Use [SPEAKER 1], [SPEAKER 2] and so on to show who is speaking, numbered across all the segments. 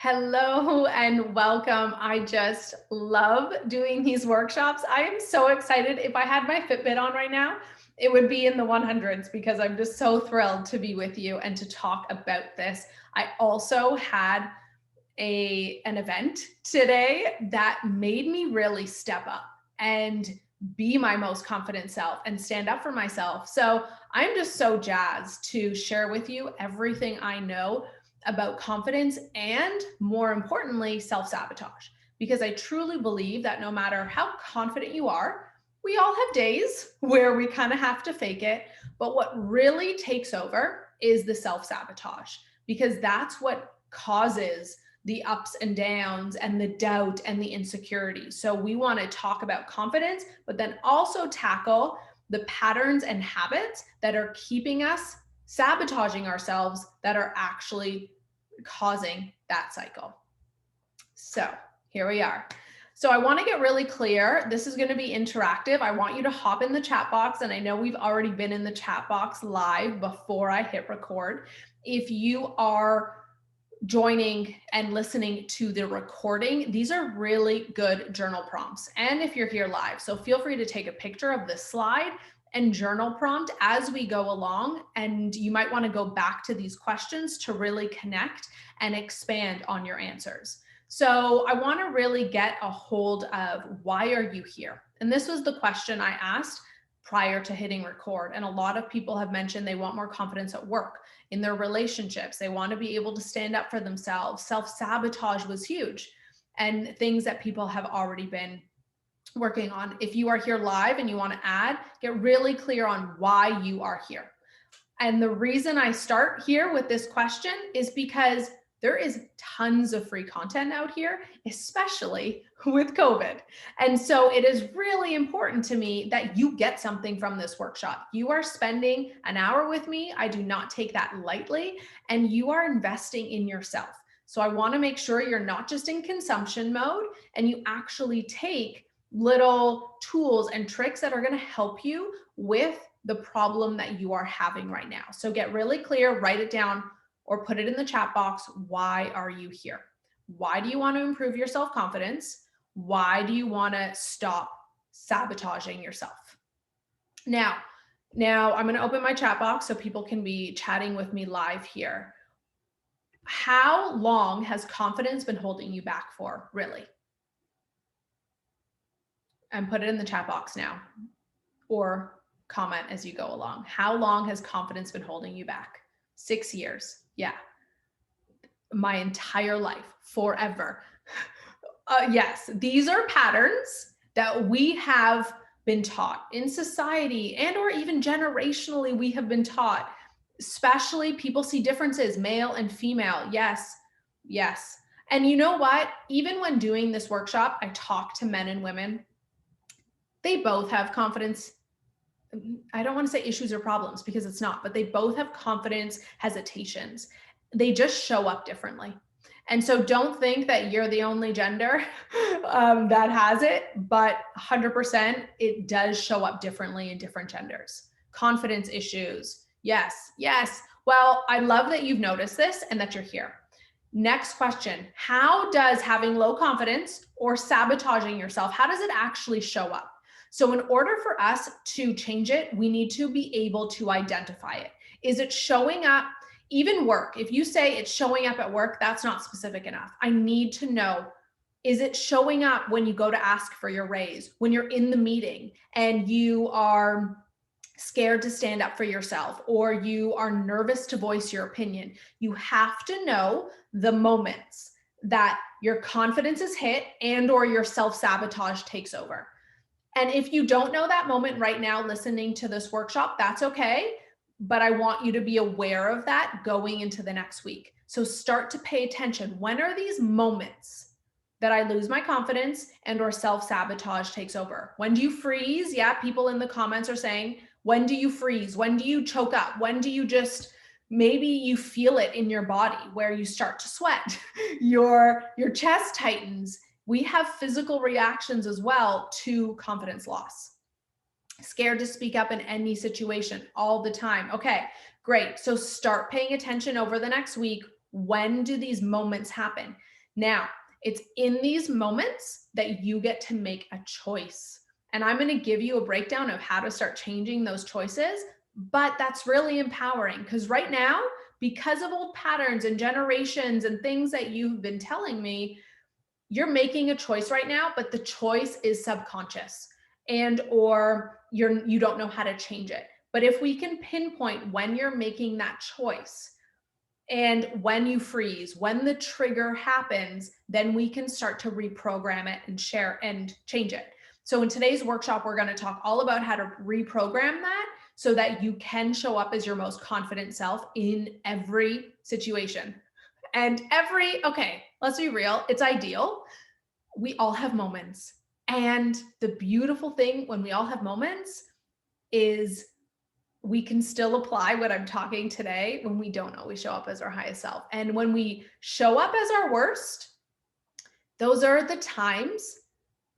[SPEAKER 1] Hello and welcome. I just love doing these workshops. I am so excited. If I had my Fitbit on right now, it would be in the 100s because I'm just so thrilled to be with you and to talk about this. I also had an event today that made me really step up and be my most confident self and stand up for myself. So I'm just so jazzed to share with you everything I know about confidence and, more importantly, self sabotage. Because I truly believe that no matter how confident you are, we all have days where we kind of have to fake it. But what really takes over is the self sabotage, because that's what causes the ups and downs and the doubt and the insecurity. So we want to talk about confidence, but then also tackle the patterns and habits that are keeping us sabotaging ourselves, that are actually causing that cycle. So here we are. So I want to get really clear. This is going to be interactive. I want you to hop in the chat box. And I know we've already been in the chat box live before I hit record. If you are joining and listening to the recording, these are really good journal prompts. And if you're here live, so feel free to take a picture of the slide and journal prompt as we go along. And you might want to go back to these questions to really connect and expand on your answers. So I want to really get a hold of, why are you here? And this was the question I asked prior to hitting record. And a lot of people have mentioned they want more confidence at work, in their relationships. They want to be able to stand up for themselves. Self-sabotage was huge, and things that people have already been working on. If you are here live and you want to add, get really clear on why you are here. And the reason I start here with this question is because there is tons of free content out here, especially with COVID. And so it is really important to me that you get something from this workshop. You are spending an hour with me. I do not take that lightly, and you are investing in yourself. So I want to make sure you're not just in consumption mode, and you actually take little tools and tricks that are going to help you with the problem that you are having right now. So get really clear, write it down, or put it in the chat box. Why are you here? Why do you want to improve your self-confidence? Why do you want to stop sabotaging yourself? Now I'm going to open my chat box so people can be chatting with me live here. How long has confidence been holding you back for, really? And put it in the chat box now, or comment as you go along. How long has confidence been holding you back? 6 years. Yeah. My entire life, forever. Yes, these are patterns that we have been taught in society, and or even generationally we have been taught. Especially, people see differences, male and female. Yes. And you know what? Even when doing this workshop, I talk to men and women. They both have confidence. I don't want to say issues or problems, because it's not, but they both have confidence hesitations. They just show up differently. And so don't think that you're the only gender that has it, but 100% it does show up differently in different genders. Confidence issues. Yes. Well, I love that you've noticed this and that you're here. Next question. How does having low confidence or sabotaging yourself, how does it actually show up? So in order for us to change it, we need to be able to identify it. Is it showing up? Even work, if you say it's showing up at work, that's not specific enough. I need to know, is it showing up when you go to ask for your raise, when you're in the meeting and you are scared to stand up for yourself, or you are nervous to voice your opinion? You have to know the moments that your confidence is hit and or your self-sabotage takes over. And if you don't know that moment right now listening to this workshop, that's okay. But I want you to be aware of that going into the next week. So start to pay attention. When are these moments that I lose my confidence and or self-sabotage takes over? When do you freeze? Yeah, people in the comments are saying, when do you freeze? When do you choke up? When do you just, maybe you feel it in your body where you start to sweat, your chest tightens. We have physical reactions as well to confidence loss. Scared to speak up in any situation all the time. Okay, great. So start paying attention over the next week. When do these moments happen? Now, it's in these moments that you get to make a choice. And I'm going to give you a breakdown of how to start changing those choices. But that's really empowering because right now, because of old patterns and generations and things that you've been telling me, you're making a choice right now, but the choice is subconscious and or you don't know how to change it. But if we can pinpoint when you're making that choice, and when you freeze, when the trigger happens, then we can start to reprogram it and share and change it. So in today's workshop, we're going to talk all about how to reprogram that so that you can show up as your most confident self in every situation. And okay, let's be real, it's ideal. We all have moments. And the beautiful thing when we all have moments is we can still apply what I'm talking today when we don't always show up as our highest self. And when we show up as our worst, those are the times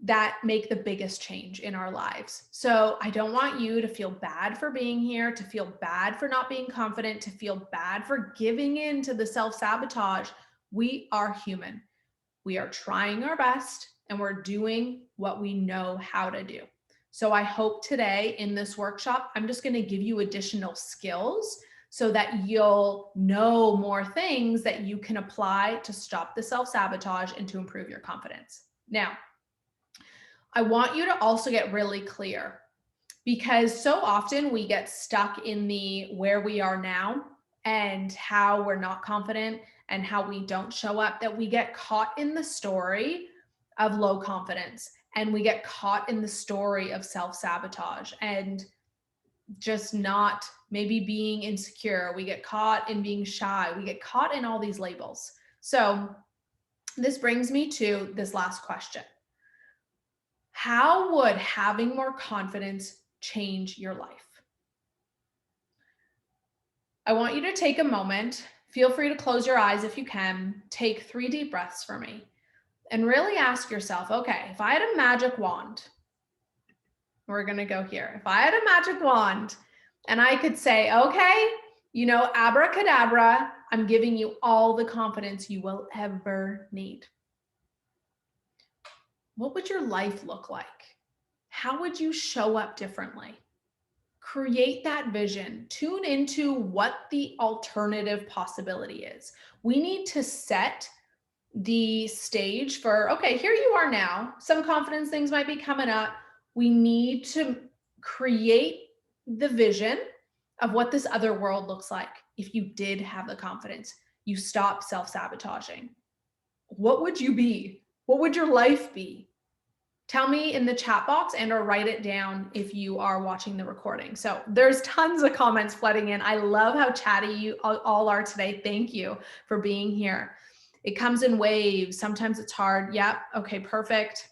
[SPEAKER 1] that make the biggest change in our lives. So I don't want you to feel bad for being here, to feel bad for not being confident, to feel bad for giving in to the self-sabotage. We are human. We are trying our best and we're doing what we know how to do. So I hope today in this workshop, I'm just going to give you additional skills so that you'll know more things that you can apply to stop the self-sabotage and to improve your confidence. Now, I want you to also get really clear because so often we get stuck in the where we are now and how we're not confident and how we don't show up, that we get caught in the story of low confidence. And we get caught in the story of self-sabotage and just not maybe being insecure. We get caught in being shy. We get caught in all these labels. So this brings me to this last question. How would having more confidence change your life? I want you to take a moment. Feel free to close your eyes if you can. Take 3 deep breaths for me. And really ask yourself, okay, if I had a magic wand, we're going to go here. If I had a magic wand and I could say, okay, abracadabra, I'm giving you all the confidence you will ever need. What would your life look like? How would you show up differently? Create that vision. Tune into what the alternative possibility is. We need to set the stage for, okay, here you are now. Some confidence things might be coming up. We need to create the vision of what this other world looks like. If you did have the confidence, you stop self-sabotaging. What would you be? What would your life be? Tell me in the chat box and or write it down if you are watching the recording. So there's tons of comments flooding in. I love how chatty you all are today. Thank you for being here. It comes in waves. Sometimes it's hard. Yep. Okay, perfect.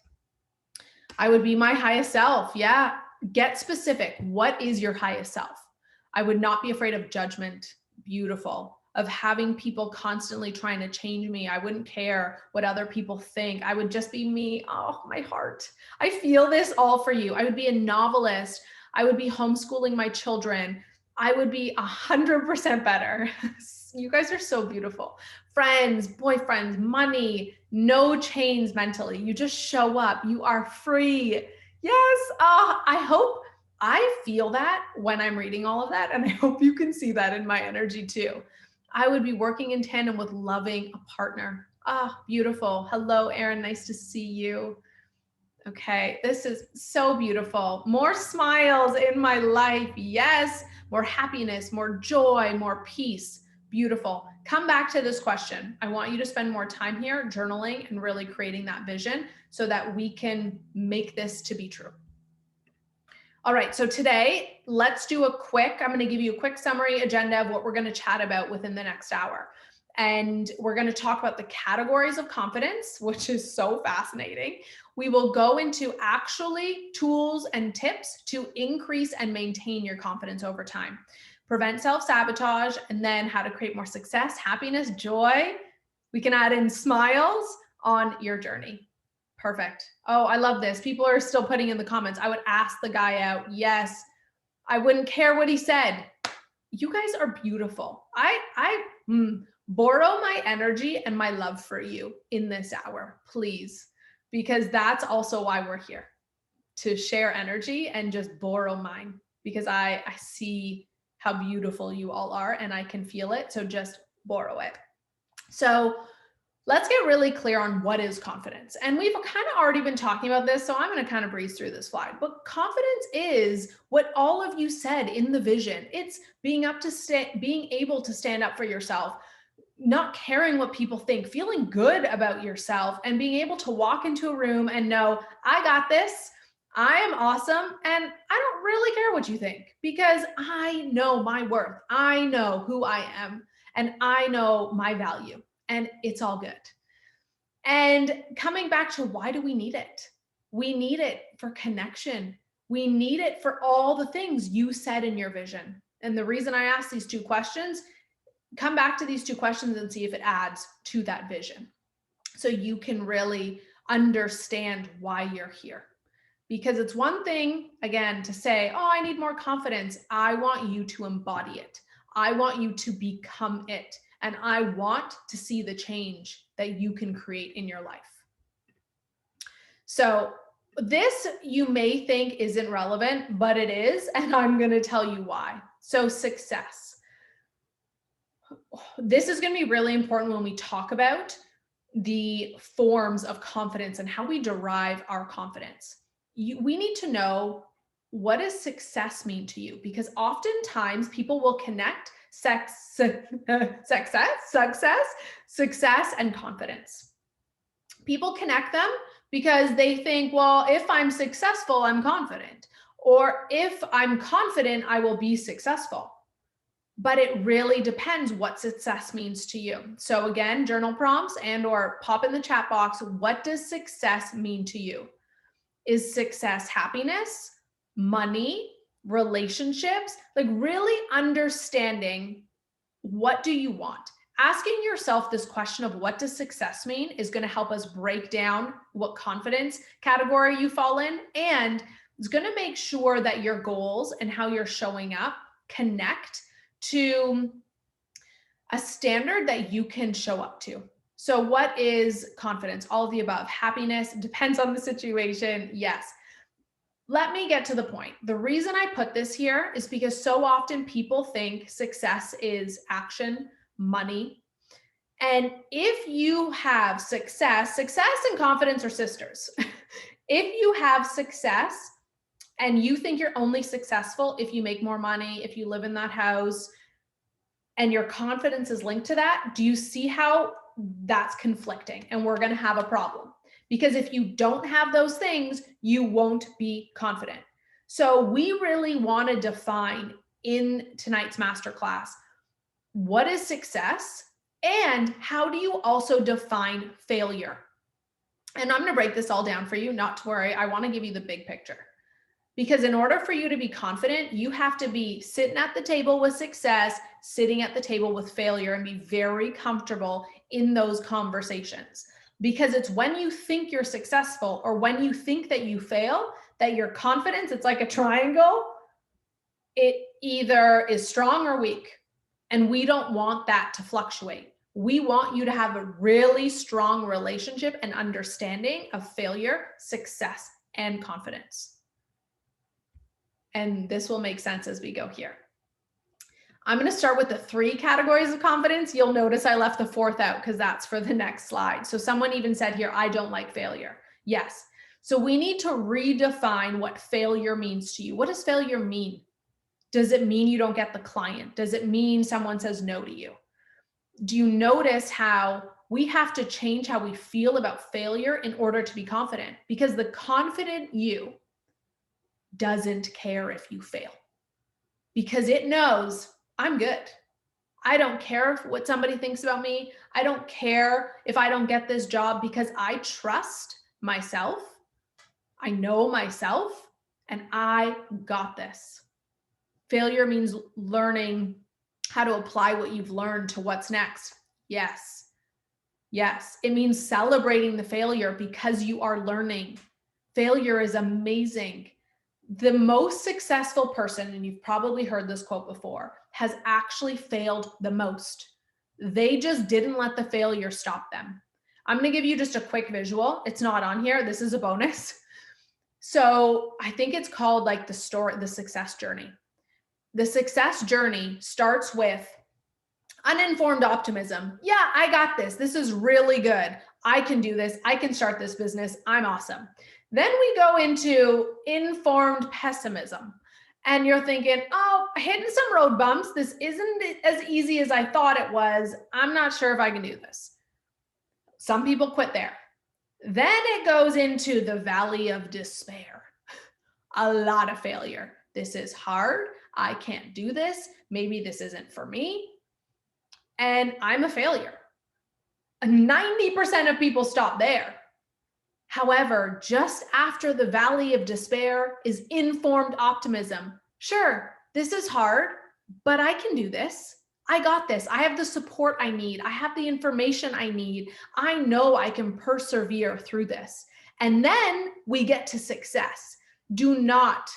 [SPEAKER 1] I would be my highest self. Yeah. Get specific. What is your highest self? I would not be afraid of judgment. Beautiful. Of having people constantly trying to change me. I wouldn't care what other people think. I would just be me. Oh, my heart. I feel this all for you. I would be a novelist. I would be homeschooling my children. I would be 100% better. You guys are so beautiful. Friends, boyfriends, money, no chains mentally. You just show up. You are free. Yes. I feel that when I'm reading all of that. And I hope you can see that in my energy too. I would be working in tandem with loving a partner. Ah, beautiful. Hello, Erin. Nice to see you. Okay, this is so beautiful. More smiles in my life. Yes, more happiness, more joy, more peace. Beautiful. Come back to this question. I want you to spend more time here journaling and really creating that vision so that we can make this to be true. All right, so today, let's do I'm going to give you a quick summary agenda of what we're going to chat about within the next hour. And we're going to talk about the categories of confidence, which is so fascinating. We will go into actually tools and tips to increase and maintain your confidence over time. Prevent self-sabotage, and then how to create more success, happiness, joy. We can add in smiles on your journey. Perfect. Oh, I love this. People are still putting in the comments. I would ask the guy out. Yes. I wouldn't care what he said. You guys are beautiful. Borrow my energy and my love for you in this hour, please, because that's also why we're here, to share energy and just borrow mine, because I see how beautiful you all are and I can feel it. So just borrow it. So let's get really clear on what is confidence. And we've kind of already been talking about this, so I'm going to kind of breeze through this slide. But confidence is what all of you said in the vision. It's being able to stand up for yourself, not caring what people think, feeling good about yourself, and being able to walk into a room and know, I got this. I am awesome. And I don't really care what you think, because I know my worth. I know who I am, and I know my value. And it's all good. And coming back to, why do we need it? We need it for connection. We need it for all the things you said in your vision. And the reason I asked these two questions, come back to these two questions and see if it adds to that vision, so you can really understand why you're here. Because it's one thing, again, to say, oh, I need more confidence. I want you to embody it. I want you to become it. And I want to see the change that you can create in your life. So this you may think isn't relevant, but it is. And I'm going to tell you why. So success. This is going to be really important when we talk about the forms of confidence and how we derive our confidence. We need to know, what does success mean to you? Because oftentimes people will connect success, and confidence. People connect them because they think, well, if I'm successful, I'm confident. Or if I'm confident, I will be successful. But it really depends what success means to you. So again, journal prompts or pop in the chat box. What does success mean to you? Is success happiness, money, relationships? Like really understanding, what do you want? Asking yourself this question of what does success mean is going to help us break down what confidence category you fall in. And it's going to make sure that your goals and how you're showing up connect to a standard that you can show up to. So what is confidence? All of the above. Happiness depends on the situation. Yes. Let me get to the point. The reason I put this here is because so often people think success is action, money. And if you have success and confidence are sisters. If you have success and you think you're only successful if you make more money, if you live in that house, and your confidence is linked to that, do you see how that's conflicting? And we're going to have a problem, because if you don't have those things, you won't be confident. So we really want to define in tonight's masterclass, what is success and how do you also define failure? And I'm going to break this all down for you, not to worry. I want to give you the big picture. Because in order for you to be confident, you have to be sitting at the table with success, sitting at the table with failure, and be very comfortable in those conversations. Because it's when you think you're successful or when you think that you fail, that your confidence, it's like a triangle, it either is strong or weak. And we don't want that to fluctuate. We want you to have a really strong relationship and understanding of failure, success, and confidence. And this will make sense as we go here. I'm going to start with the 3 categories of confidence. You'll notice I left the 4th out because that's for the next slide. So someone even said here, I don't like failure. Yes. So we need to redefine what failure means to you. What does failure mean? Does it mean you don't get the client? Does it mean someone says no to you? Do you notice how we have to change how we feel about failure in order to be confident? Because the confident you doesn't care if you fail, because it knows I'm good. I don't care what somebody thinks about me. I don't care if I don't get this job, because I trust myself. I know myself and I got this. Failure means learning how to apply what you've learned to what's next. Yes. Yes. It means celebrating the failure because you are learning. Failure is amazing. The most successful person, and you've probably heard this quote before, has actually failed the most. They just didn't let the failure stop them. I'm going to give you just a quick visual. It's not on here. This is a bonus. So I think it's called like the success journey. The success journey starts with uninformed optimism. Yeah, I got this. This is really good. I can do this. I can start this business. I'm awesome. Then we go into informed pessimism. And you're thinking, oh, hitting some road bumps. This isn't as easy as I thought it was. I'm not sure if I can do this. Some people quit there. Then it goes into the valley of despair. A lot of failure. This is hard. I can't do this. Maybe this isn't for me. And I'm a failure. 90% of people stop there. However, just after the valley of despair is informed optimism. Sure, this is hard, but I can do this. I got this. I have the support I need. I have the information I need. I know I can persevere through this. And then we get to success. Do not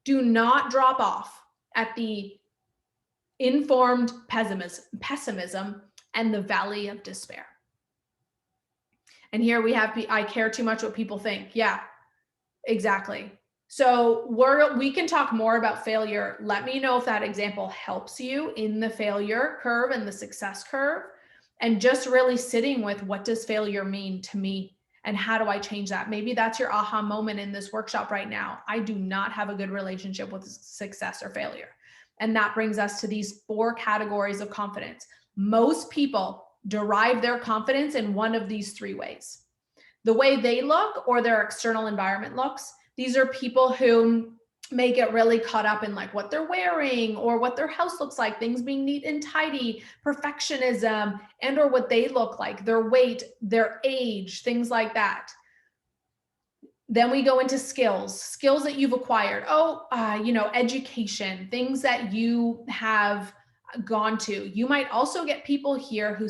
[SPEAKER 1] drop off at the informed pessimism and the valley of despair. And here we have, I care too much what people think. Yeah, exactly. So we can talk more about failure. Let me know if that example helps you in the failure curve and the success curve, and just really sitting with, what does failure mean to me? And how do I change that? Maybe that's your aha moment in this workshop right now. I do not have a good relationship with success or failure. And that brings us to these 4 categories of confidence. Most people derive their confidence in one of these 3 ways. The way they look or their external environment looks. These are people who may get really caught up in like what they're wearing or what their house looks like, things being neat and tidy, perfectionism, and or what they look like, their weight, their age, things like that. Then we go into skills that you've acquired. Education, things that you have gone to. You might also get people here who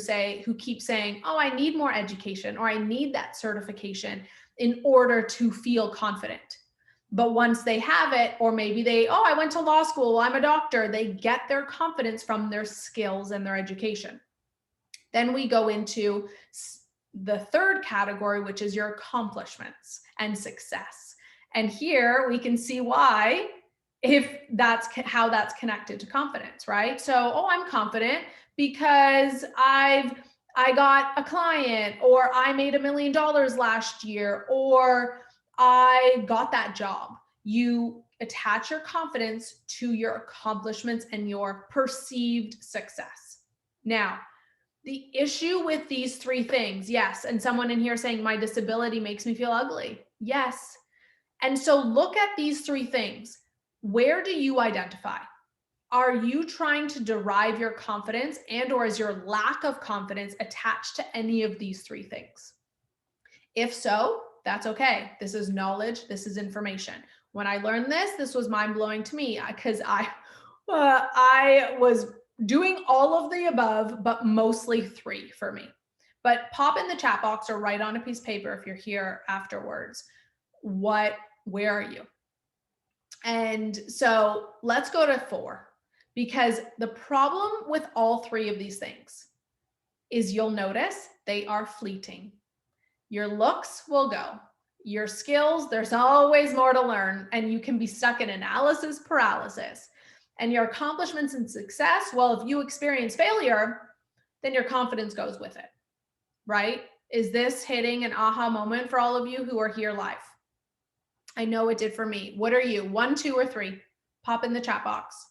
[SPEAKER 1] keep saying, oh, I need more education, or I need that certification in order to feel confident. But once they have it, or maybe I went to law school, I'm a doctor, they get their confidence from their skills and their education. Then we go into the 3rd category, which is your accomplishments and success. And here we can see why, how that's connected to confidence, right? So, I'm confident because I got a client, or I made $1 million last year, or I got that job. You attach your confidence to your accomplishments and your perceived success. Now, the issue with these 3 things, yes, and someone in here saying my disability makes me feel ugly. Yes. And so look at these 3 things. Where do you identify? Are you trying to derive your confidence, and or is your lack of confidence attached to any of these 3 things? If so, that's okay. This is knowledge. This is information. When I learned this was mind-blowing to me, because I was doing all of the above, but mostly 3 for me. But pop in the chat box or write on a piece of paper if you're here afterwards. Where are you? And so let's go to 4, because the problem with all 3 of these things is you'll notice they are fleeting. Your looks will go. Your skills, there's always more to learn, and you can be stuck in analysis paralysis. And your accomplishments and success, well, if you experience failure, then your confidence goes with it, right? Is this hitting an aha moment for all of you who are here live? I know it did for me. What are you? 1, 2, or 3? Pop in the chat box.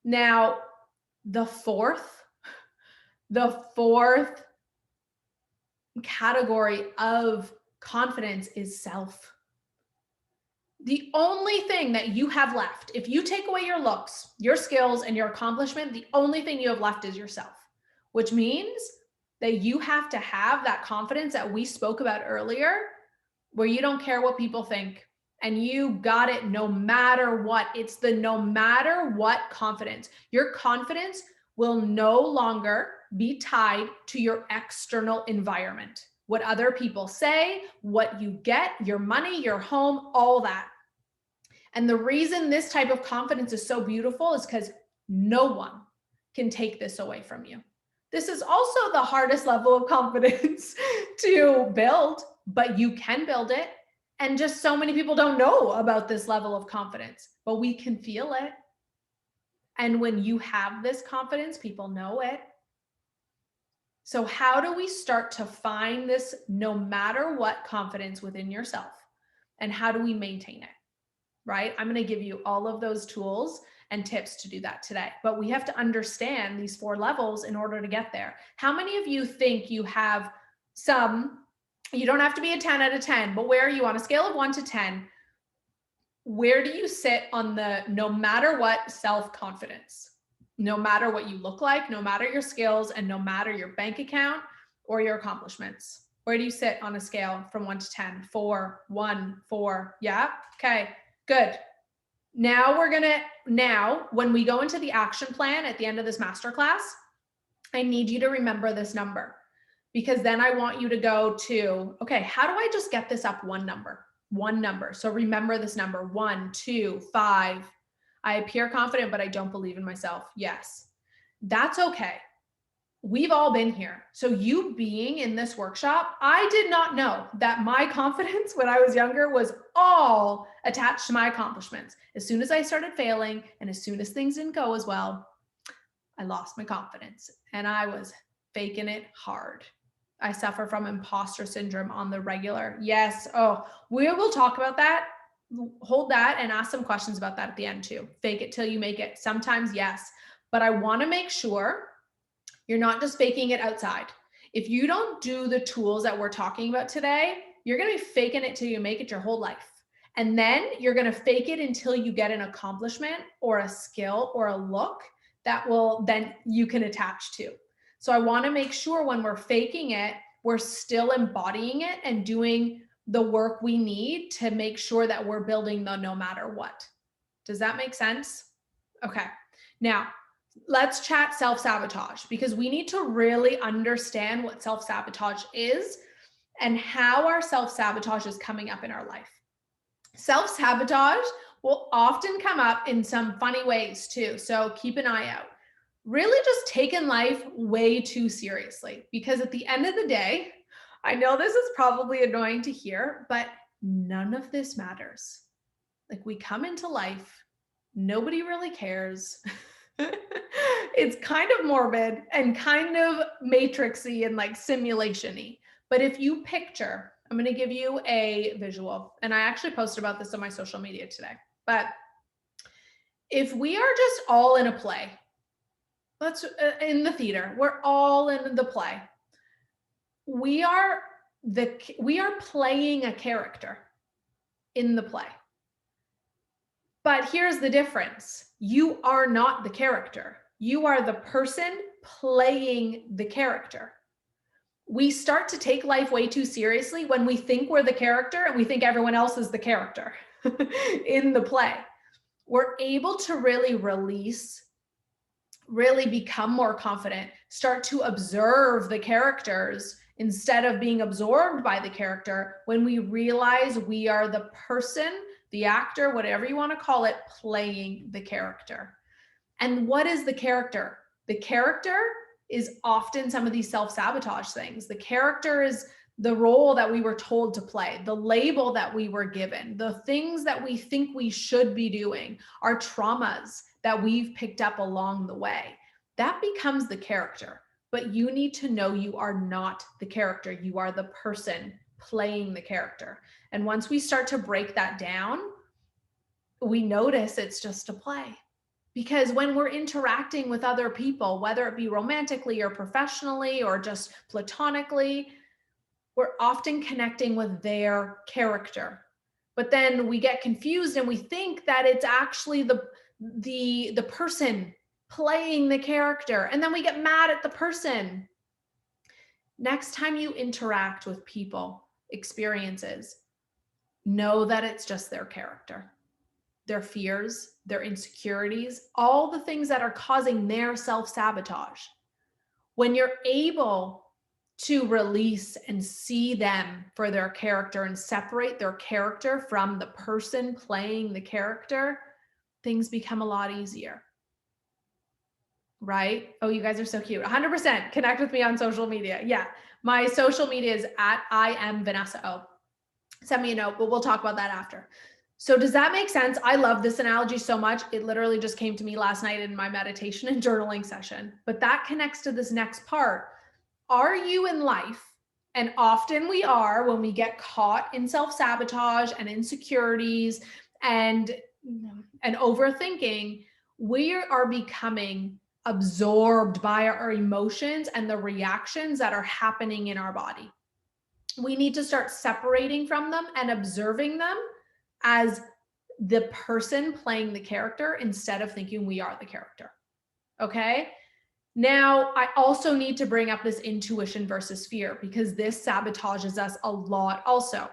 [SPEAKER 1] Now, the fourth category of confidence is self. The only thing that you have left, if you take away your looks, your skills, and your accomplishment, the only thing you have left is yourself, which means that you have to have that confidence that we spoke about earlier, where you don't care what people think and you got it no matter what. It's the no matter what confidence. Your confidence will no longer be tied to your external environment. What other people say, what you get, your money, your home, all that. And the reason this type of confidence is so beautiful is because no one can take this away from you. This is also the hardest level of confidence to build, but you can build it. And just so many people don't know about this level of confidence, but we can feel it. And when you have this confidence, people know it. So how do we start to find this no matter what confidence within yourself? And how do we maintain it? Right? I'm going to give you all of those tools and tips to do that today. But we have to understand these 4 levels in order to get there. How many of you think you have some, you don't have to be a 10 out of 10, but where are you on a scale of 1 to 10? Where do you sit on the no matter what self-confidence? No matter what you look like, no matter your skills, and no matter your bank account or your accomplishments. Where do you sit on a scale from 1 to 10? 4, 1, 4. Yeah. Okay, good. Now when we go into the action plan at the end of this masterclass, I need you to remember this number, because then I want you to go to, okay, how do I just get this up one number? One number. So remember this number: 1, 2, 5. I appear confident, but I don't believe in myself. Yes, that's okay. We've all been here. So you being in this workshop, I did not know that my confidence when I was younger was all attached to my accomplishments. As soon as I started failing and as soon as things didn't go as well, I lost my confidence and I was faking it hard. I suffer from imposter syndrome on the regular. Yes. Oh, we will talk about that. Hold that and ask some questions about that at the end too. Fake it till you make it. Sometimes, yes. But I want to make sure you're not just faking it outside. If you don't do the tools that we're talking about today, you're going to be faking it till you make it your whole life. And then you're going to fake it until you get an accomplishment or a skill or a look that will then you can attach to. So I want to make sure when we're faking it, we're still embodying it and doing the work we need to make sure that we're building the no matter what. Does that make sense? Okay. Now, let's chat self-sabotage, because we need to really understand what self-sabotage is and how our self-sabotage is coming up in our life. Self-sabotage will often come up in some funny ways too. So keep an eye out. Really just taking life way too seriously, because at the end of the day, I know this is probably annoying to hear, but none of this matters. Like, we come into life, nobody really cares. It's kind of morbid and kind of matrixy and like simulation-y. But if you picture, I'm going to give you a visual, and I actually posted about this on my social media today. But if we are just all in a play, let's in the theater, we're all in the play. We are playing a character in the play. But here's the difference. You are not the character. You are the person playing the character. We start to take life way too seriously when we think we're the character and we think everyone else is the character in the play. We're able to really release, really become more confident, start to observe the characters instead of being absorbed by the character when we realize we are the person, the actor, whatever you want to call it, playing the character. And what is the character? The character is often some of these self-sabotage things. The character is the role that we were told to play, the label that we were given, the things that we think we should be doing, our traumas that we've picked up along the way. That becomes the character. But you need to know you are not the character. You are the person playing the character. And once we start to break that down, we notice it's just a play. Because when we're interacting with other people, whether it be romantically or professionally or just platonically, we're often connecting with their character. But then we get confused and we think that it's actually the person playing the character. And then we get mad at the person. Next time you interact with people, experiences, know that it's just their character, their fears, their insecurities, all the things that are causing their self-sabotage. When you're able to release and see them for their character and separate their character from the person playing the character, things become a lot easier. right? Oh, you guys are so cute. 100% connect with me on social media. Yeah. My social media is at I am Vanessa O. Send me a note, but we'll talk about that after. So does that make sense? I love this analogy so much. It literally just came to me last night in my meditation and journaling session, but that connects to this next part. Are you in life? And often we are when we get caught in self-sabotage and insecurities and overthinking, we are becoming absorbed by our emotions and the reactions that are happening in our body. We need to start separating from them and observing them as the person playing the character instead of thinking we are the character. Okay. Now, I also need to bring up this intuition versus fear because this sabotages us a lot also.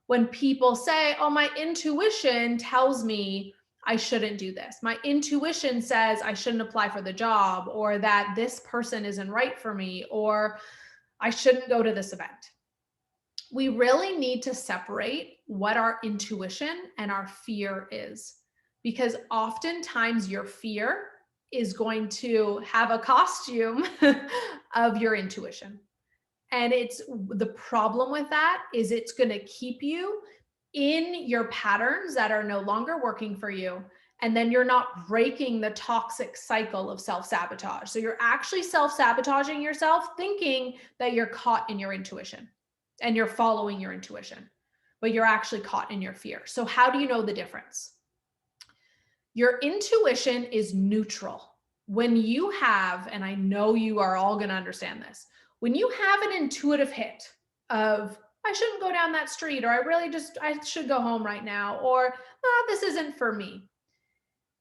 [SPEAKER 1] When people say, oh, my intuition tells me I shouldn't do this. My intuition says I shouldn't apply for the job, or that this person isn't right for me, or I shouldn't go to this event. We really need to separate what our intuition and our fear is, because oftentimes your fear is going to have a costume of your intuition. And it's the problem with that is it's going to keep you in your patterns that are no longer working for you. And then you're not breaking the toxic cycle of self-sabotage. So you're actually self-sabotaging yourself, thinking that you're caught in your intuition and you're following your intuition, but you're actually caught in your fear. So how do you know the difference? Your intuition is neutral. When you have, and I know you are all going to understand this, when you have an intuitive hit of, I shouldn't go down that street, or I should go home right now, or this isn't for me.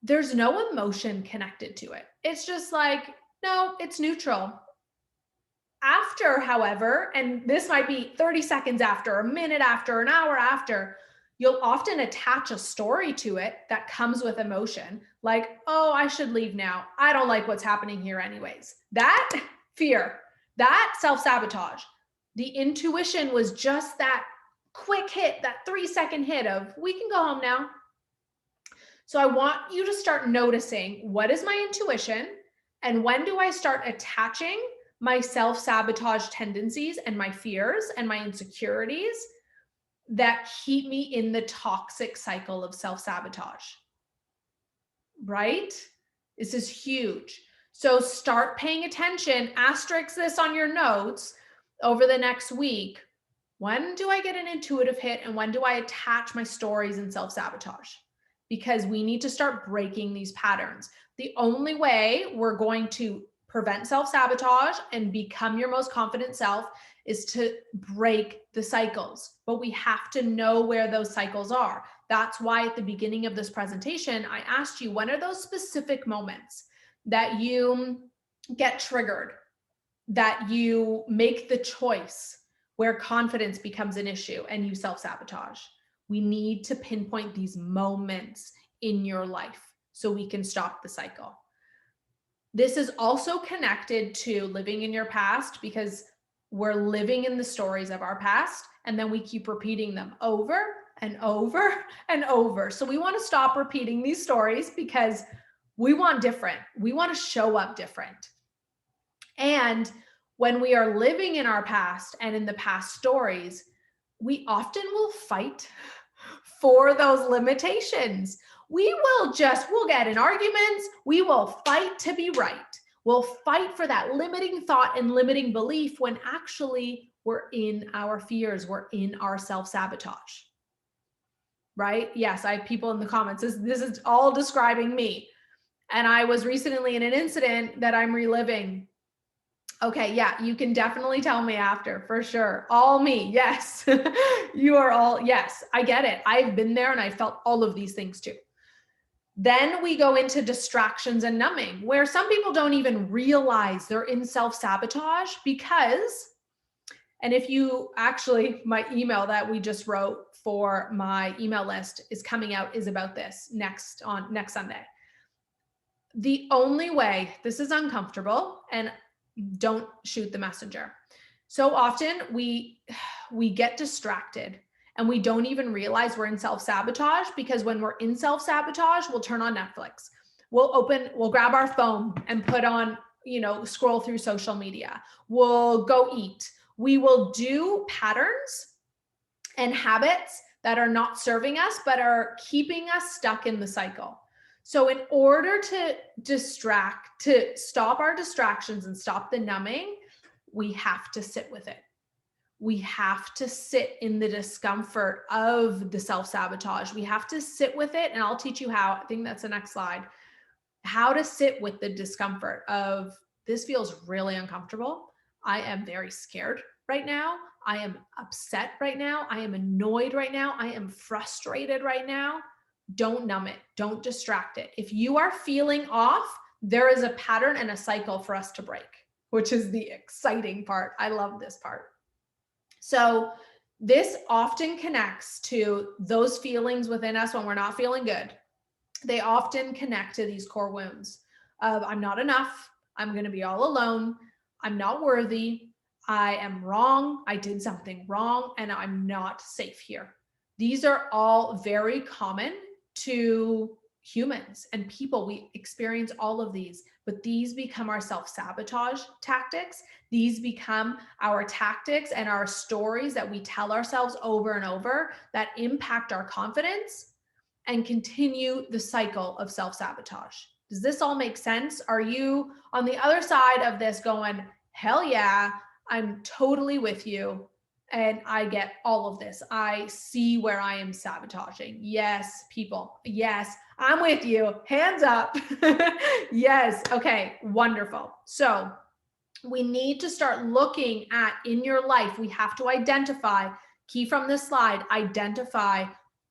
[SPEAKER 1] There's no emotion connected to it. It's just like, no, it's neutral. After, however, and this might be 30 seconds after, a minute after, an hour after, you'll often attach a story to it that comes with emotion, like, oh, I should leave now. I don't like what's happening here anyways. That fear, that self-sabotage, the intuition was just that quick hit, that 3-second hit of, we can go home now. So I want you to start noticing, what is my intuition? And when do I start attaching my self-sabotage tendencies and my fears and my insecurities that keep me in the toxic cycle of self-sabotage, right? This is huge. So start paying attention, asterisk this on your notes over the next week. When do I get an intuitive hit and when do I attach my stories and self-sabotage? Because we need to start breaking these patterns. The only way we're going to prevent self-sabotage and become your most confident self is to break the cycles, but we have to know where those cycles are. That's why at the beginning of this presentation, I asked you, when are those specific moments that you get triggered, that you make the choice where confidence becomes an issue and you self-sabotage? We need to pinpoint these moments in your life so we can stop the cycle. This is also connected to living in your past, because we're living in the stories of our past and then we keep repeating them over and over and over. So we want to stop repeating these stories because we want different. We want to show up different. And when we are living in our past and in the past stories, we often will fight for those limitations. We'll get in arguments. We will fight to be right. We'll fight for that limiting thought and limiting belief when actually we're in our fears, we're in our self-sabotage, right? Yes, I have people in the comments. This is all describing me. And I was recently in an incident that I'm reliving. Okay, yeah, you can definitely tell me after, for sure. All me, yes. You are all, yes, I get it. I've been there and I felt all of these things too. Then we go into distractions and numbing, where some people don't even realize they're in self-sabotage because, and if you actually, my email that we just wrote for my email list is coming out is about this next Sunday. The only way, this is uncomfortable, and don't shoot the messenger. So often we get distracted and we don't even realize we're in self-sabotage, because when we're in self-sabotage, we'll turn on Netflix. We'll grab our phone and put on, scroll through social media. We'll go eat. We will do patterns and habits that are not serving us, but are keeping us stuck in the cycle. So in order to stop our distractions and stop the numbing, we have to sit with it. We have to sit in the discomfort of the self-sabotage. We have to sit with it. And I'll teach you how. I think that's the next slide. How to sit with the discomfort of, this feels really uncomfortable. I am very scared right now. I am upset right now. I am annoyed right now. I am frustrated right now. Don't numb it. Don't distract it. If you are feeling off, there is a pattern and a cycle for us to break, which is the exciting part. I love this part. So this often connects to those feelings within us when we're not feeling good. They often connect to these core wounds of, I'm not enough. I'm going to be all alone. I'm not worthy. I am wrong. I did something wrong and I'm not safe here. These are all very common to humans and people. We experience all of these, but these become our self-sabotage tactics. These become our tactics and our stories that we tell ourselves over and over that impact our confidence and continue the cycle of self-sabotage. Does this all make sense? Are you on the other side of this going, hell yeah, I'm totally with you and I get all of this. I see where I am sabotaging. Yes, people. Yes, I'm with you. Hands up. Yes. Okay, wonderful. So we need to start looking at, in your life, we have to identify, key from this slide, identify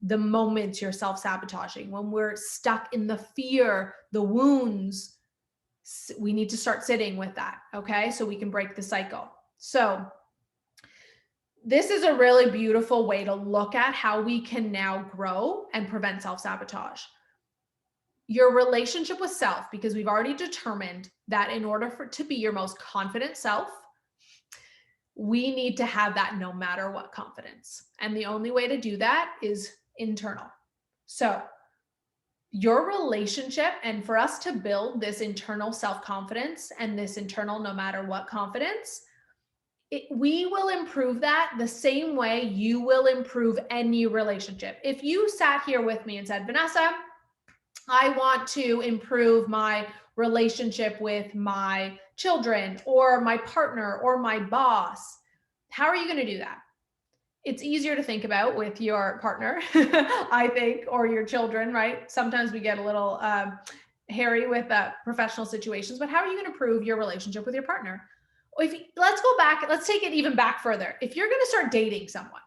[SPEAKER 1] the moments you're self-sabotaging. When we're stuck in the fear, the wounds, we need to start sitting with that, okay? So we can break the cycle. So this is a really beautiful way to look at how we can now grow and prevent self-sabotage. Your relationship with self, because we've already determined that in order for it to be your most confident self, we need to have that no matter what confidence. And the only way to do that is internal. So your relationship, and for us to build this internal self-confidence and this internal no matter what confidence, we will improve that the same way you will improve any relationship. If you sat here with me and said, Vanessa, I want to improve my relationship with my children or my partner or my boss, how are you going to do that? It's easier to think about with your partner, I think, or your children, right? Sometimes we get a little hairy with professional situations, but how are you going to improve your relationship with your partner? Let's go back, let's take it even back further. If you're going to start dating someone,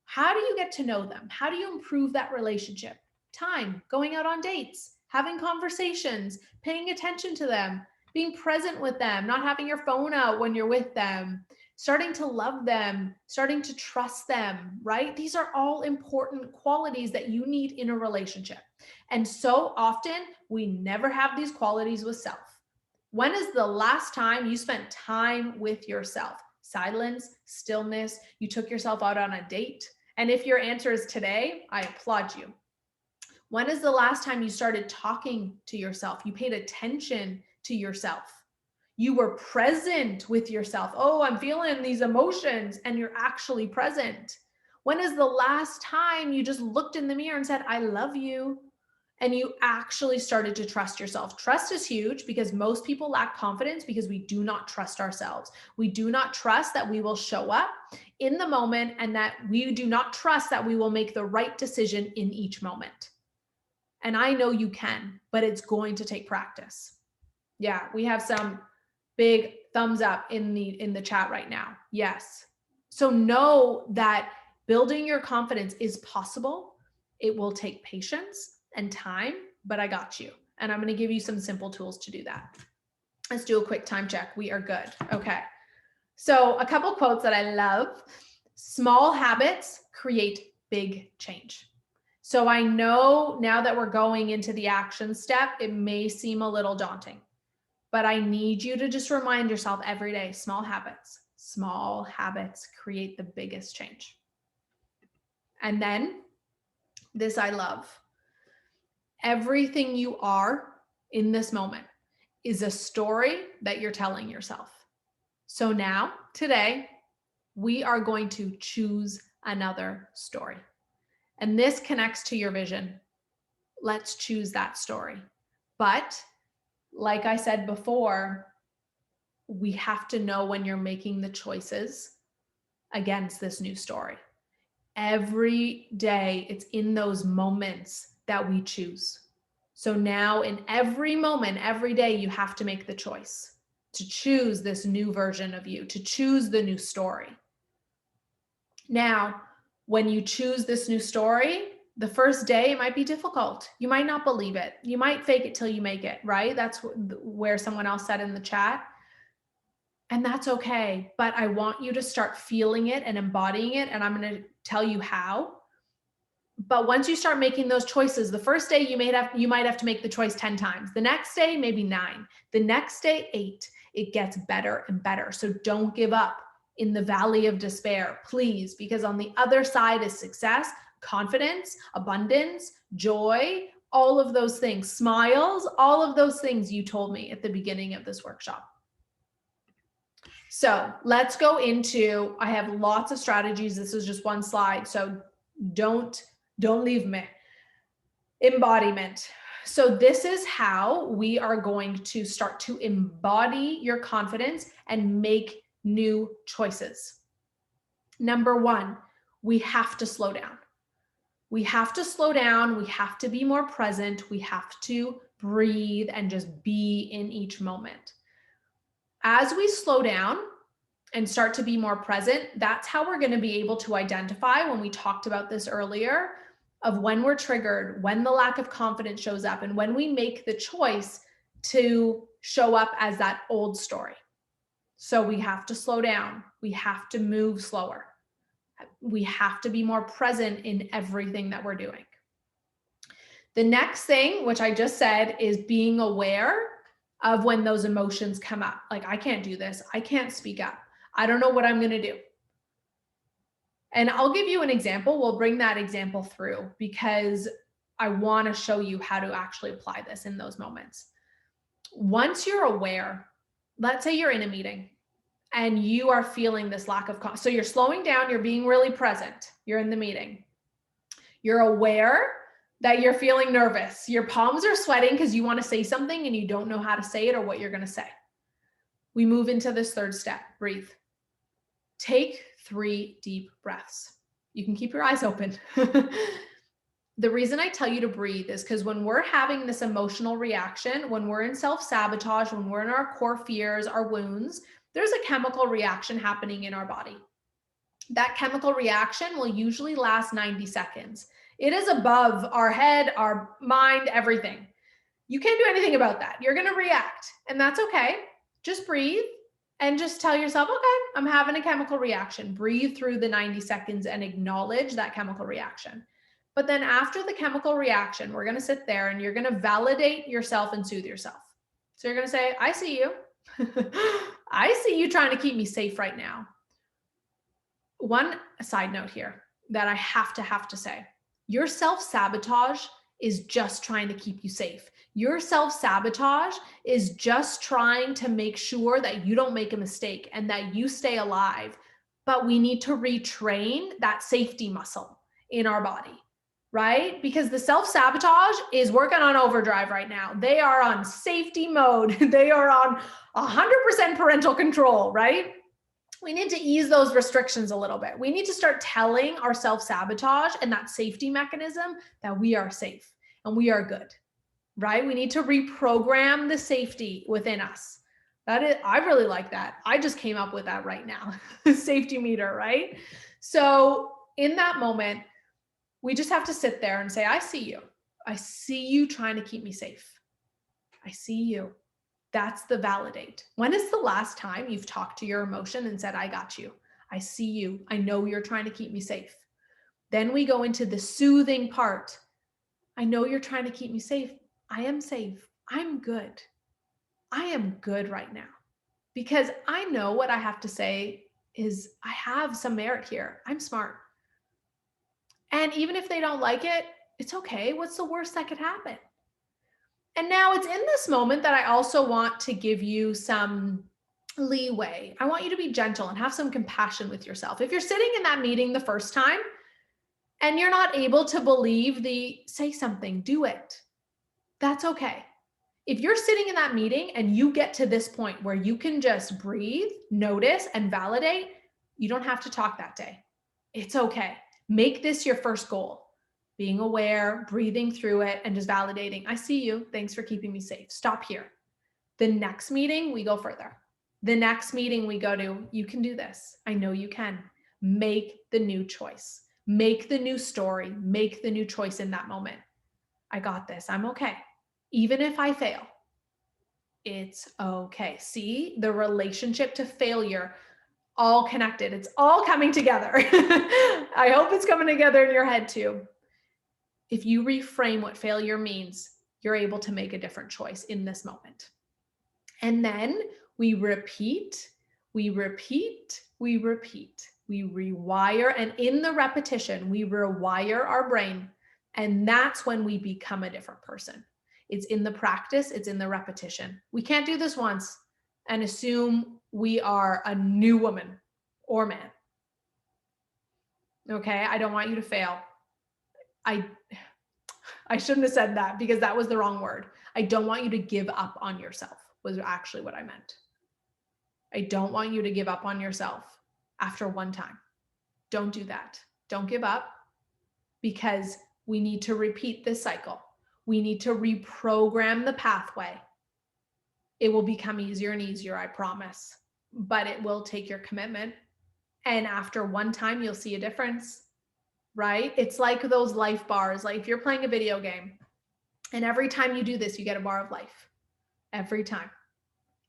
[SPEAKER 1] how do you get to know them? How do you improve that relationship? Time, going out on dates, having conversations, paying attention to them, being present with them, not having your phone out when you're with them, starting to love them, starting to trust them, right? These are all important qualities that you need in a relationship. And so often we never have these qualities with self. When is the last time you spent time with yourself? Silence, stillness, you took yourself out on a date? And if your answer is today, I applaud you. When is the last time you started talking to yourself? You paid attention to yourself. You were present with yourself. Oh, I'm feeling these emotions, and you're actually present. When is the last time you just looked in the mirror and said, I love you? And you actually started to trust yourself. Trust is huge because most people lack confidence because we do not trust ourselves. We do not trust that we will show up in the moment and that we do not trust that we will make the right decision in each moment. And I know you can, but it's going to take practice. Yeah, we have some big thumbs up in the chat right now. Yes. So know that building your confidence is possible. It will take patience and time, but I got you. And I'm going to give you some simple tools to do that. Let's do a quick time check. We are good. Okay. So a couple quotes that I love. Small habits create big change. So I know now that we're going into the action step, it may seem a little daunting, but I need you to just remind yourself every day, small habits create the biggest change. And then this I love. Everything you are in this moment is a story that you're telling yourself. So now, today, we are going to choose another story. And this connects to your vision. Let's choose that story. But like I said before, we have to know when you're making the choices against this new story. Every day, it's in those moments that we choose. So now in every moment, every day, you have to make the choice to choose this new version of you, to choose the new story. Now, when you choose this new story, the first day, it might be difficult. You might not believe it. You might fake it till you make it, right? That's where someone else said in the chat. And that's okay. But I want you to start feeling it and embodying it. And I'm going to tell you how. But once you start making those choices, the first day you might have to make the choice 10 times. The next day, maybe 9. The next day, 8. It gets better and better. So don't give up in the valley of despair, please, because on the other side is success, confidence, abundance, joy, all of those things, smiles, all of those things you told me at the beginning of this workshop. So let's go into, I have lots of strategies. This is just one slide. So don't leave me. Embodiment. So this is how we are going to start to embody your confidence and make new choices. Number 1, we have to slow down. We have to slow down. We have to be more present. We have to breathe and just be in each moment. As we slow down and start to be more present, that's how we're going to be able to identify, when we talked about this earlier, of when we're triggered, when the lack of confidence shows up, and when we make the choice to show up as that old story. So we have to slow down. We have to move slower. We have to be more present in everything that we're doing. The next thing, which I just said, is being aware of when those emotions come up. Like, I can't do this. I can't speak up. I don't know what I'm going to do. And I'll give you an example. We'll bring that example through because I want to show you how to actually apply this in those moments. Once you're aware, let's say you're in a meeting and you are feeling this lack of confidence. So you're slowing down, you're being really present. You're in the meeting. You're aware that you're feeling nervous. Your palms are sweating because you want to say something and you don't know how to say it or what you're going to say. We move into this third step, breathe. Take 3 deep breaths. You can keep your eyes open. The reason I tell you to breathe is because when we're having this emotional reaction, when we're in self-sabotage, when we're in our core fears, our wounds, there's a chemical reaction happening in our body. That chemical reaction will usually last 90 seconds. It is above our head, our mind, everything. You can't do anything about that. You're going to react, and that's okay. Just breathe and just tell yourself, okay, I'm having a chemical reaction. Breathe through the 90 seconds and acknowledge that chemical reaction. But then after the chemical reaction, we're going to sit there and you're going to validate yourself and soothe yourself. So you're going to say, I see you. I see you trying to keep me safe right now. One side note here that I have to say, your self-sabotage is just trying to keep you safe. Your self-sabotage is just trying to make sure that you don't make a mistake and that you stay alive. But we need to retrain that safety muscle in our body, right? Because the self-sabotage is working on overdrive right now. They are on safety mode. They are on 100% parental control, right? We need to ease those restrictions a little bit. We need to start telling our self-sabotage and that safety mechanism that we are safe and we are good, right? We need to reprogram the safety within us. I really like that. I just came up with that right now. Safety meter, right? So in that moment, we just have to sit there and say, I see you. I see you trying to keep me safe. I see you. That's the validate. When is the last time you've talked to your emotion and said, I got you. I see you. I know you're trying to keep me safe. Then we go into the soothing part. I know you're trying to keep me safe. I am safe. I'm good. I am good right now because I know what I have to say is I have some merit here. I'm smart. And even if they don't like it, it's okay. What's the worst that could happen? And now it's in this moment that I also want to give you some leeway. I want you to be gentle and have some compassion with yourself. If you're sitting in that meeting the first time and you're not able to believe say something, do it. That's okay. If you're sitting in that meeting and you get to this point where you can just breathe, notice, and validate, you don't have to talk that day. It's okay. Make this your first goal. Being aware, breathing through it, and just validating. I see you. Thanks for keeping me safe. Stop here. The next meeting, we go further. The next meeting we go to, you can do this. I know you can. Make the new choice. Make the new story. Make the new choice in that moment. I got this. I'm okay. Even if I fail, it's okay. See, the relationship to failure, all connected. It's all coming together. I hope it's coming together in your head too. If you reframe what failure means, you're able to make a different choice in this moment. And then we repeat, we repeat, we repeat, we rewire. And in the repetition, we rewire our brain. And that's when we become a different person. It's in the practice, it's in the repetition. We can't do this once and assume we are a new woman or man. Okay, I don't want you to fail. I shouldn't have said that because that was the wrong word. I don't want you to give up on yourself was actually what I meant. I don't want you to give up on yourself after one time. Don't do that. Don't give up, because we need to repeat this cycle. We need to reprogram the pathway. It will become easier and easier, I promise, but it will take your commitment. And after one time, you'll see a difference, right? It's like those life bars. Like if you're playing a video game and every time you do this, you get a bar of life. Every time.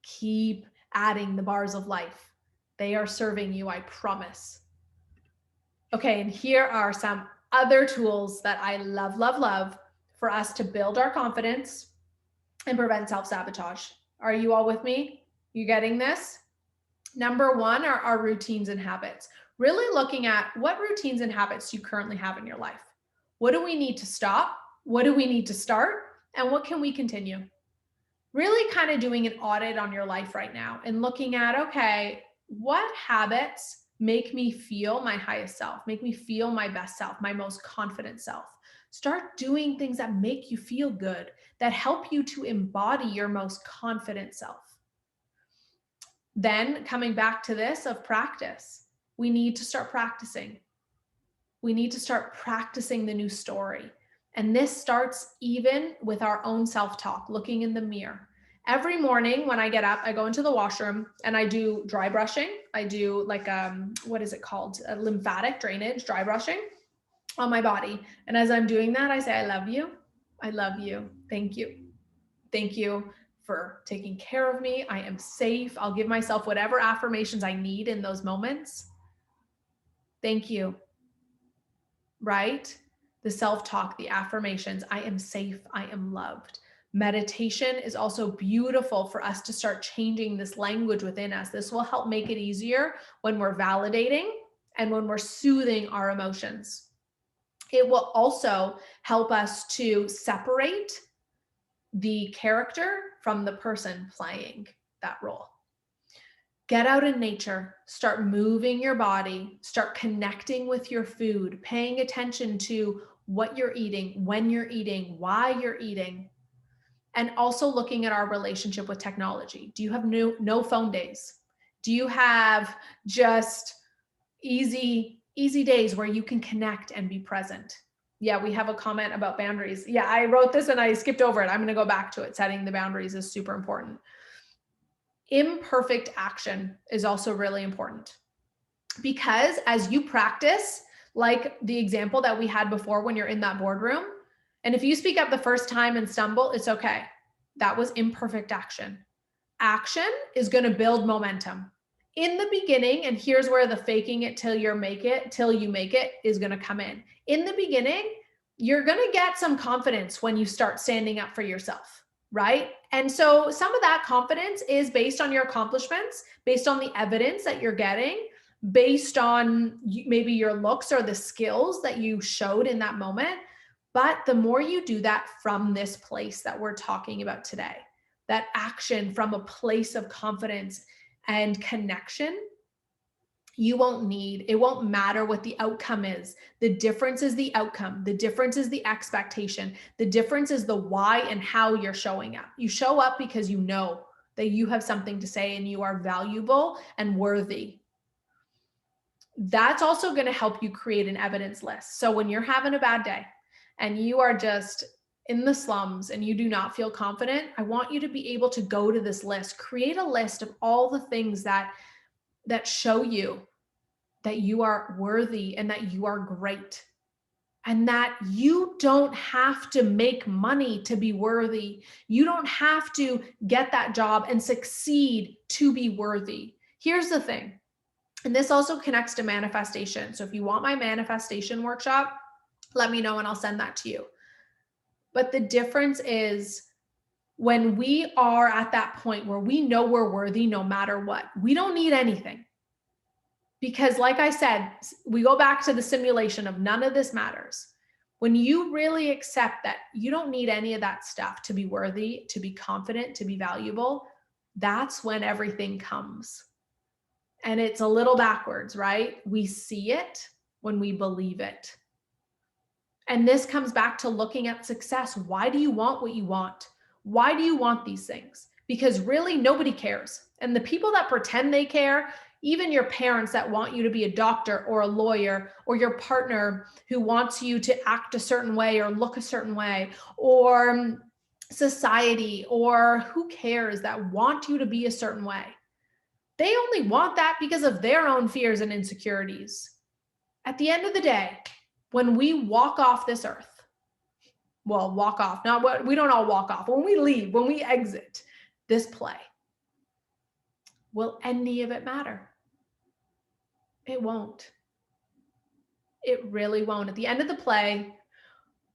[SPEAKER 1] Keep adding the bars of life. They are serving you, I promise. Okay, and here are some other tools that I love, love, love for us to build our confidence and prevent self-sabotage. Are you all with me? You getting this? Number one are our routines and habits. Really looking at what routines and habits you currently have in your life. What do we need to stop? What do we need to start? And what can we continue? Really kind of doing an audit on your life right now and looking at, okay, what habits make me feel my highest self, make me feel my best self, my most confident self. Start doing things that make you feel good, that help you to embody your most confident self. Then coming back to this of practice, we need to start practicing. We need to start practicing the new story. And this starts even with our own self-talk, looking in the mirror. Every morning when I get up, I go into the washroom and I do dry brushing. I do like, what is it called? A lymphatic drainage, dry brushing on my body. And as I'm doing that, I say, I love you. I love you. Thank you. Thank you for taking care of me. I am safe. I'll give myself whatever affirmations I need in those moments. Thank you. Right? The self-talk, the affirmations, I am safe, I am loved. Meditation is also beautiful for us to start changing this language within us. This will help make it easier when we're validating and when we're soothing our emotions. It will also help us to separate the character from the person playing that role. Get out in nature, start moving your body, start connecting with your food, paying attention to what you're eating, when you're eating, why you're eating, and also looking at our relationship with technology. Do you have no phone days? Do you have just easy days where you can connect and be present? Yeah, we have a comment about boundaries. Yeah, I wrote this and I skipped over it. I'm going to go back to it. Setting the boundaries is super important. Imperfect action is also really important, because as you practice, like the example that we had before when you're in that boardroom, and if you speak up the first time and stumble, it's okay. That was imperfect action. Action is going to build momentum. In the beginning, and here's where the faking it till you make it is going to come in. In the beginning, you're going to get some confidence when you start standing up for yourself, right? And so some of that confidence is based on your accomplishments, based on the evidence that you're getting, based on maybe your looks or the skills that you showed in that moment. But the more you do that from this place that we're talking about today, that action from a place of confidence and connection, it won't matter what the outcome is. The difference is the outcome. The difference is the expectation. The difference is the why and how you're showing up. You show up because you know that you have something to say and you are valuable and worthy. That's also going to help you create an evidence list. So when you're having a bad day and you are just in the slums and you do not feel confident, I want you to be able to go to this list, create a list of all the things that show you that you are worthy and that you are great, and that you don't have to make money to be worthy. You don't have to get that job and succeed to be worthy. Here's the thing, and this also connects to manifestation. So if you want my manifestation workshop, let me know and I'll send that to you. But the difference is, when we are at that point where we know we're worthy no matter what, we don't need anything. Because like I said, we go back to the simulation of none of this matters. When you really accept that you don't need any of that stuff to be worthy, to be confident, to be valuable, that's when everything comes. And it's a little backwards, right? We see it when we believe it. And this comes back to looking at success. Why do you want what you want? Why do you want these things? Because really nobody cares. And the people that pretend they care, even your parents that want you to be a doctor or a lawyer, or your partner who wants you to act a certain way or look a certain way, or society, or who cares, that want you to be a certain way. They only want that because of their own fears and insecurities. At the end of the day, when we walk off this earth, well, walk off, not what, we don't all walk off. When we leave, when we exit this play, will any of it matter? It won't. It really won't. At the end of the play,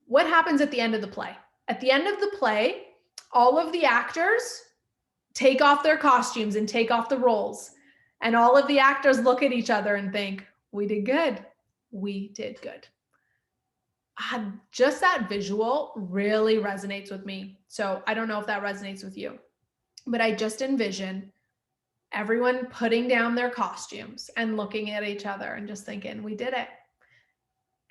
[SPEAKER 1] what happens at the end of the play? At the end of the play, all of the actors take off their costumes and take off the roles. And all of the actors look at each other and think, we did good. We did good. Just that visual really resonates with me. So I don't know if that resonates with you, but I just envision everyone putting down their costumes and looking at each other and just thinking, we did it.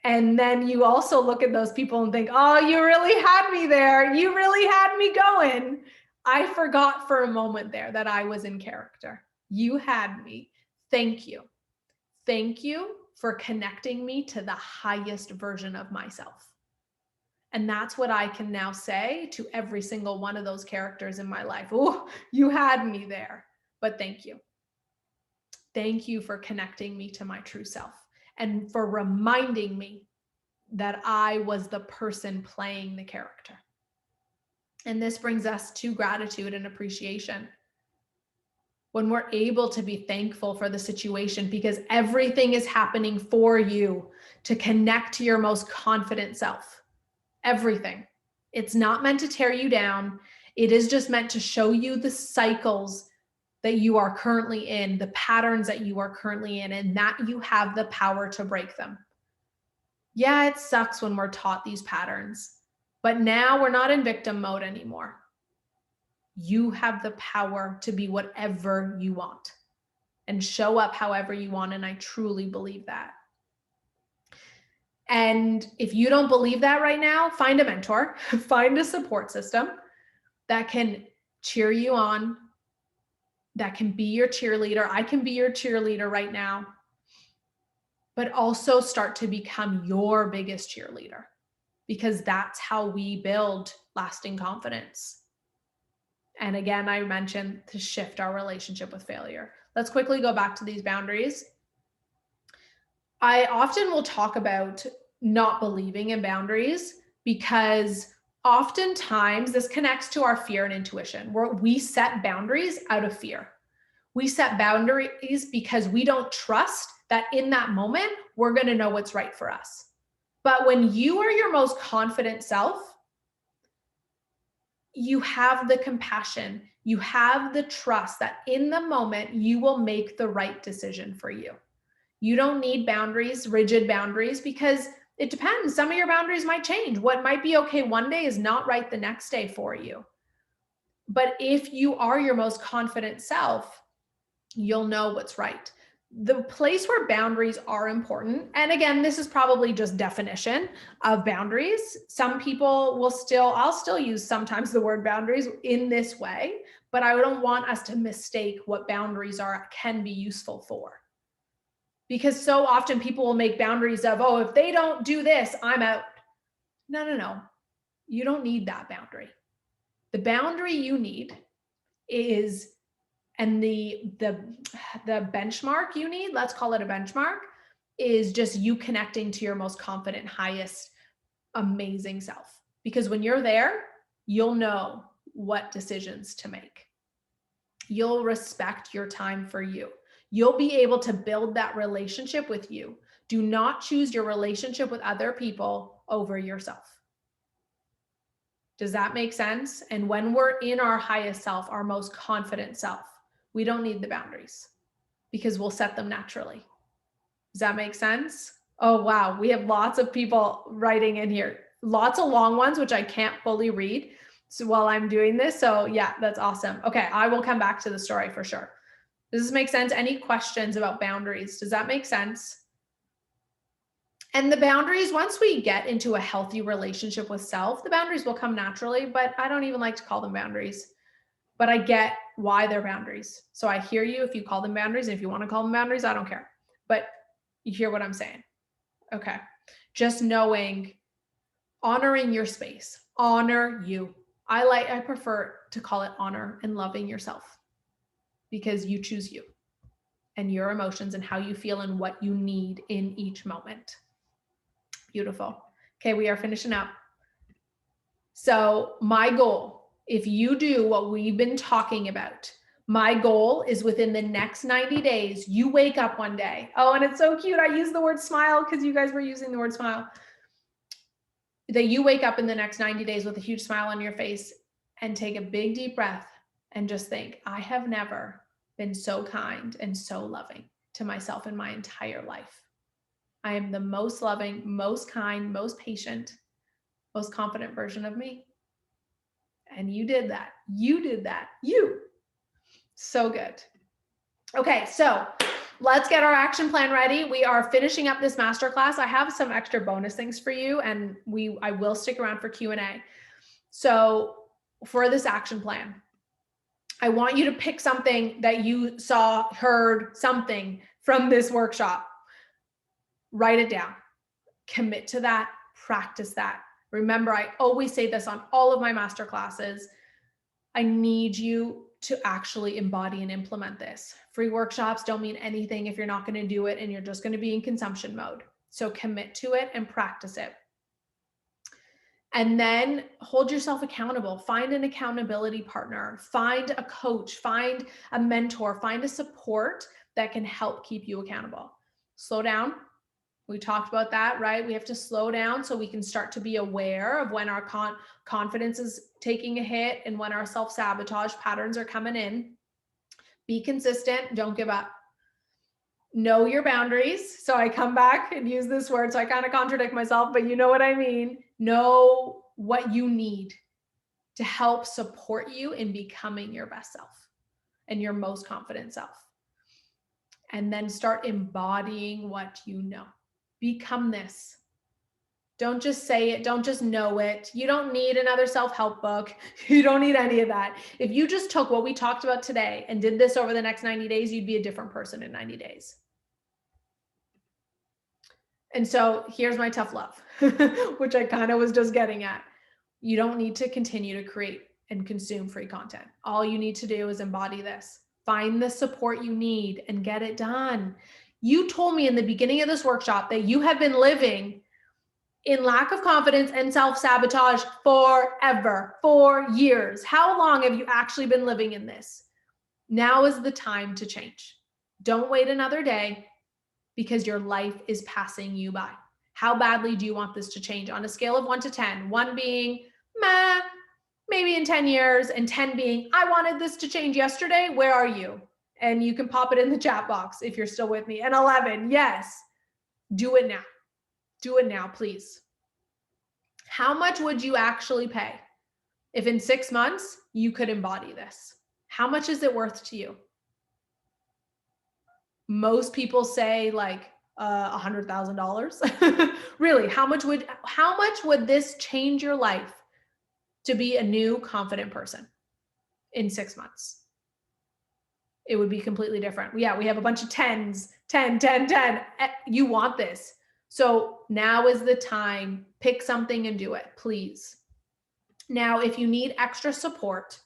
[SPEAKER 1] And then you also look at those people and think, oh, you really had me there. You really had me going. I forgot for a moment there that I was in character. You had me. Thank you. Thank you for connecting me to the highest version of myself. And that's what I can now say to every single one of those characters in my life. Oh, you had me there, but thank you. Thank you for connecting me to my true self and for reminding me that I was the person playing the character. And this brings us to gratitude and appreciation. When we're able to be thankful for the situation, because everything is happening for you to connect to your most confident self. Everything. It's not meant to tear you down. It is just meant to show you the cycles that you are currently in, the patterns that you are currently in, and that you have the power to break them. Yeah, it sucks when we're taught these patterns, but now we're not in victim mode anymore. You have the power to be whatever you want and show up however you want. And I truly believe that. And if you don't believe that right now, find a mentor, find a support system that can cheer you on, that can be your cheerleader. I can be your cheerleader right now, but also start to become your biggest cheerleader, because that's how we build lasting confidence. And again, I mentioned to shift our relationship with failure. Let's quickly go back to these boundaries. I often will talk about not believing in boundaries because oftentimes this connects to our fear and intuition, where we set boundaries out of fear. We set boundaries because we don't trust that in that moment, we're going to know what's right for us. But when you are your most confident self, you have the compassion, you have the trust that in the moment you will make the right decision for you. You don't need boundaries, rigid boundaries, because It depends. Some of your boundaries might change. What might be okay one day is not right the next day for you. But if you are your most confident self, you'll know what's right. The place where boundaries are important, and again, this is probably just definition of boundaries. Some people will I'll still use sometimes the word boundaries in this way, but I don't want us to mistake what boundaries can be useful for. Because so often people will make boundaries of, oh, if they don't do this, I'm out. No. You don't need that boundary. The boundary you need is, and the benchmark you need, let's call it a benchmark, is just you connecting to your most confident, highest, amazing self. Because when you're there, you'll know what decisions to make. You'll respect your time for you. You'll be able to build that relationship with you. Do not choose your relationship with other people over yourself. Does that make sense? And when we're in our highest self, our most confident self, we don't need the boundaries because we'll set them naturally. Does that make sense? Oh, wow. We have lots of people writing in here. Lots of long ones, which I can't fully read while I'm doing this. So yeah, that's awesome. Okay. I will come back to the story for sure. Does this make sense? Any questions about boundaries? Does that make sense? And the boundaries, once we get into a healthy relationship with self, the boundaries will come naturally, but I don't even like to call them boundaries. But I get why they're boundaries. So I hear you if you call them boundaries. And if you want to call them boundaries, I don't care. But you hear what I'm saying. Okay. Just knowing, honoring your space, honor you. I prefer to call it honor and loving yourself because you choose you and your emotions and how you feel and what you need in each moment. Beautiful. Okay, we are finishing up. So my goal, if you do what we've been talking about, my goal is within the next 90 days, you wake up one day. Oh, and it's so cute. I use the word smile because you guys were using the word smile. That you wake up in the next 90 days with a huge smile on your face and take a big deep breath and just think, I have never been so kind and so loving to myself in my entire life. I am the most loving, most kind, most patient, most confident version of me. And you did that. You did that. You. So good. Okay, so let's get our action plan ready. We are finishing up this masterclass. I have some extra bonus things for you, and I will stick around for Q&A. So for this action plan, I want you to pick something that you saw, heard, something from this workshop. Write it down. Commit to that. Practice that. Remember, I always say this on all of my masterclasses. I need you to actually embody and implement this. Free workshops don't mean anything if you're not going to do it and you're just going to be in consumption mode. So commit to it and practice it. And then hold yourself accountable. Find an accountability partner. Find a coach. Find a mentor. Find a support that can help keep you accountable. Slow down. We talked about that, right? We have to slow down so we can start to be aware of when our confidence is taking a hit and when our self-sabotage patterns are coming in. Be consistent. Don't give up. Know your boundaries. So I come back and use this word. So I kind of contradict myself, but you know what I mean. Know what you need to help support you in becoming your best self and your most confident self. And then start embodying what you know. Become this. Don't just say it. Don't just know it. You don't need another self-help book. You don't need any of that. If you just took what we talked about today and did this over the next 90 days, you'd be a different person in 90 days. And so here's my tough love, which I kind of was just getting at. You don't need to continue to create and consume free content. All you need to do is embody this. Find the support you need and get it done. You told me in the beginning of this workshop that you have been living in lack of confidence and self-sabotage forever, for years. How long have you actually been living in this? Now is the time to change. Don't wait another day because your life is passing you by. How badly do you want this to change on a scale of 1 to 10? 1 being, meh, maybe in 10 years, and 10 being, I wanted this to change yesterday. Where are you? And you can pop it in the chat box if you're still with me. And 11, yes, do it now. Do it now, please. How much would you actually pay if in 6 months you could embody this? How much is it worth to you? Most people say like $100,000. Really, how much would this change your life to be a new confident person in 6 months? It would be completely different. Yeah, we have a bunch of tens, 10, 10, 10. You want this. So now is the time. Pick something and do it, please. Now, if you need extra support,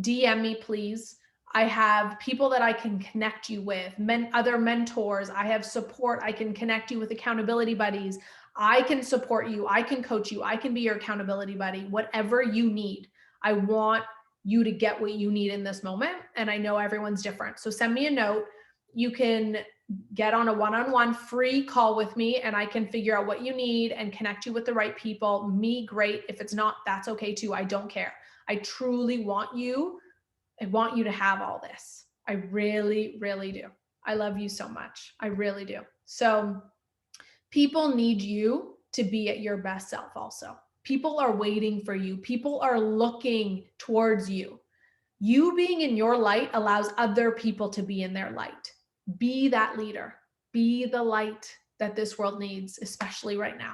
[SPEAKER 1] DM me, please. I have people that I can connect you with, other mentors. I have support. I can connect you with accountability buddies. I can support you. I can coach you. I can be your accountability buddy, whatever you need. I want you to get what you need in this moment. And I know everyone's different. So send me a note. You can get on a one-on-one free call with me and I can figure out what you need and connect you with the right people. Me, great. If it's not, that's okay too. I don't care. I truly want you. I want you to have all this. I really, really do. I love you so much. I really do. So people need you to be at your best self also. People are waiting for you. People are looking towards you. You being in your light allows other people to be in their light. Be that leader. Be the light that this world needs, especially right now.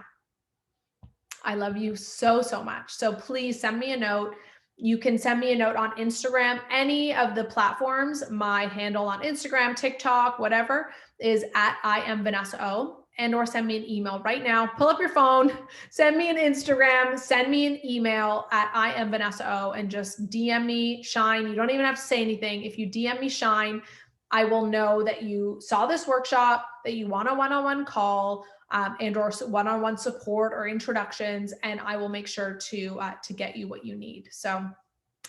[SPEAKER 1] I love you so, so much. So please send me a note. You can send me a note on Instagram, any of the platforms. My handle on Instagram, TikTok, whatever, is at I am Vanessa O. And or send me an email right now. Pull up your phone, send me an Instagram, send me an email at I am Vanessa O, and just DM me Shine. You don't even have to say anything. If you DM me Shine, I will know that you saw this workshop, that you want a one-on-one call, and or one-on-one support or introductions, and I will make sure to get you what you need. So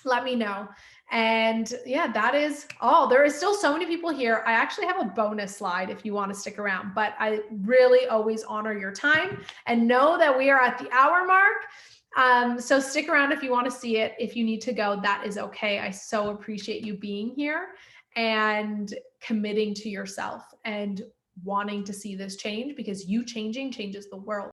[SPEAKER 1] let me know. And yeah, that is all. There is still so many people here. I actually have a bonus slide if you want to stick around, but I really always honor your time and know that we are at the hour mark. So stick around if you want to see it. If you need to go, that is okay. I so appreciate you being here and committing to yourself and wanting to see this change, because you changing changes the world.